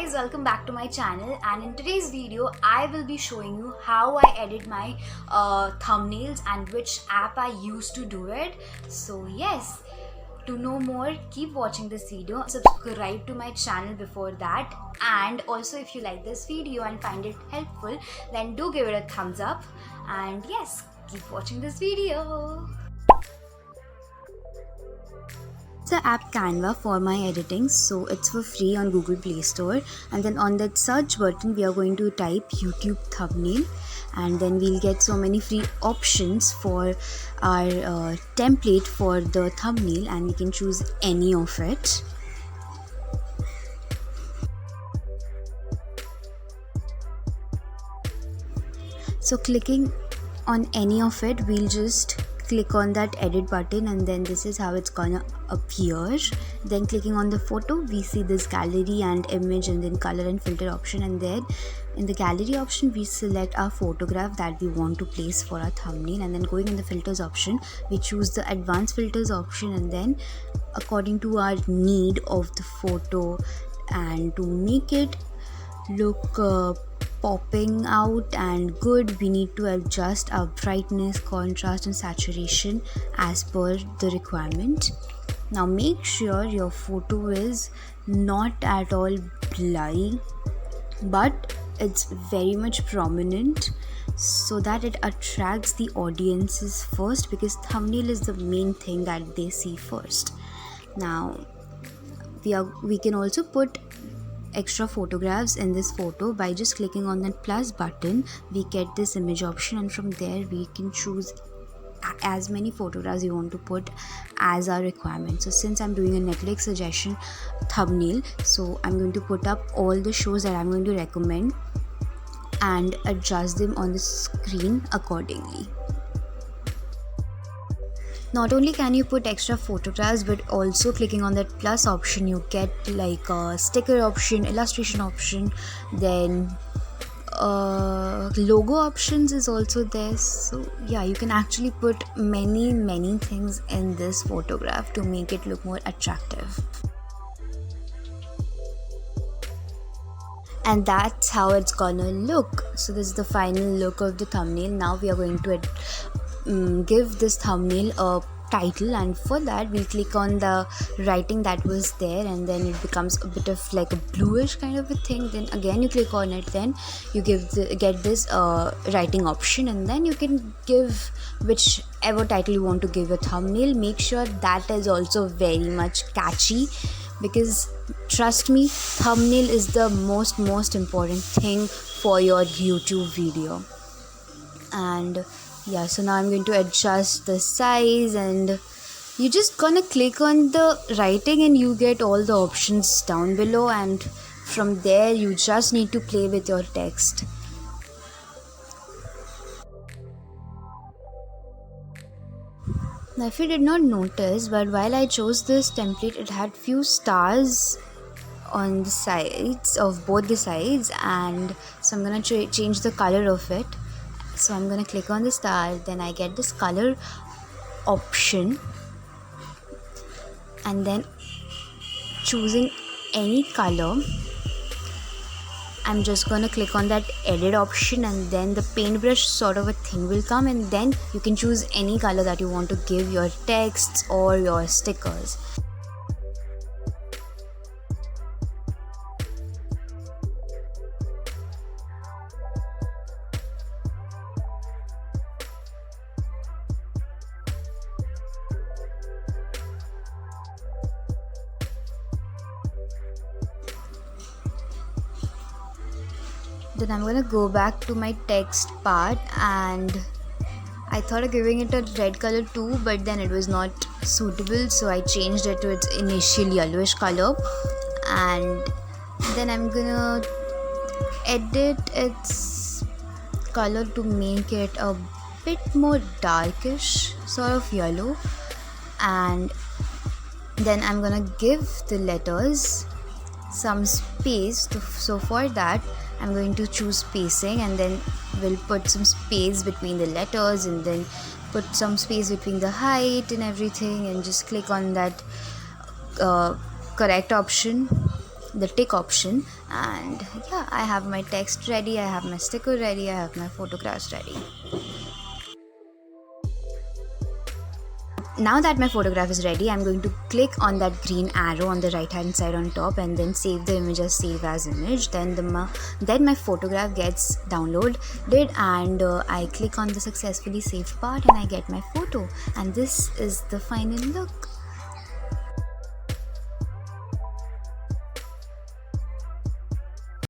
guys, welcome back to my channel, and in today's video I will be showing you how I edit my thumbnails and which app I use to do it. So yes, to know more, keep watching this video, subscribe to my channel before that, and also if you like this video and find it helpful, then do give it a thumbs up, and yes, keep watching this video. The app Canva for my editing, so it's for free on Google Play Store, and then on that search button we are going to type YouTube thumbnail, and then we'll get so many free options for our template for the thumbnail, and we can choose any of it. So clicking on any of it, we'll just click on that edit button, and then this is how it's gonna appear. Then clicking on the photo, we see this gallery and image and then color and filter option, and then in the gallery option we select our photograph that we want to place for our thumbnail, and then going in the filters option we choose the advanced filters option, and then according to our need of the photo and to make it look popping out and good, we need to adjust our brightness, contrast and saturation as per the requirement. Now make sure your photo is not at all blurry, but it's very much prominent so that it attracts the audiences first, because thumbnail is the main thing that they see first. Now we can also put extra photographs in this photo by just clicking on that plus button. We get this image option, and from there we can choose as many photographs you want to put as our requirement. So since I'm doing a Netflix suggestion thumbnail, so I'm going to put up all the shows that I'm going to recommend and adjust them on the screen accordingly. Not only can you put extra photographs, but also clicking on that plus option you get like a sticker option, illustration option, then logo options is also there. So yeah, you can actually put many things in this photograph to make it look more attractive. And that's how it's gonna look. So this is the final look of the thumbnail. Now we are going to give this thumbnail a title, and for that we'll click on the writing that was there, and then it becomes a bit of like a bluish kind of a thing. Then again you click on it, then you get this writing option, and then you can give whichever title you want to give your thumbnail. Make sure that is also very much catchy, because trust me, thumbnail is the most important thing for your YouTube video. And yeah, so now I'm going to adjust the size, and you're just gonna click on the writing and you get all the options down below, and from there you just need to play with your text. Now if you did not notice, but while I chose this template, it had few stars on the sides of both the sides, and so I'm gonna change the color of it. So I'm gonna click on the star, then I get this color option, and then choosing any color, I'm just gonna click on that edit option, and then the paintbrush sort of a thing will come, and then you can choose any color that you want to give your texts or your stickers. Then I'm gonna go back to my text part, and I thought of giving it a red color too, but then it was not suitable, so I changed it to its initial yellowish color, and then I'm gonna edit its color to make it a bit more darkish sort of yellow, and then I'm gonna give the letters some space so for that I'm going to choose spacing, and then we'll put some space between the letters, and then put some space between the height and everything, and just click on that correct option, the tick option, and yeah, I have my text ready, I have my sticker ready, I have my photographs ready. Now that my photograph is ready, I'm going to click on that green arrow on the right hand side on top and then save the image as save as image. Then my photograph gets downloaded, and I click on the successfully saved part and I get my photo, and this is the final look.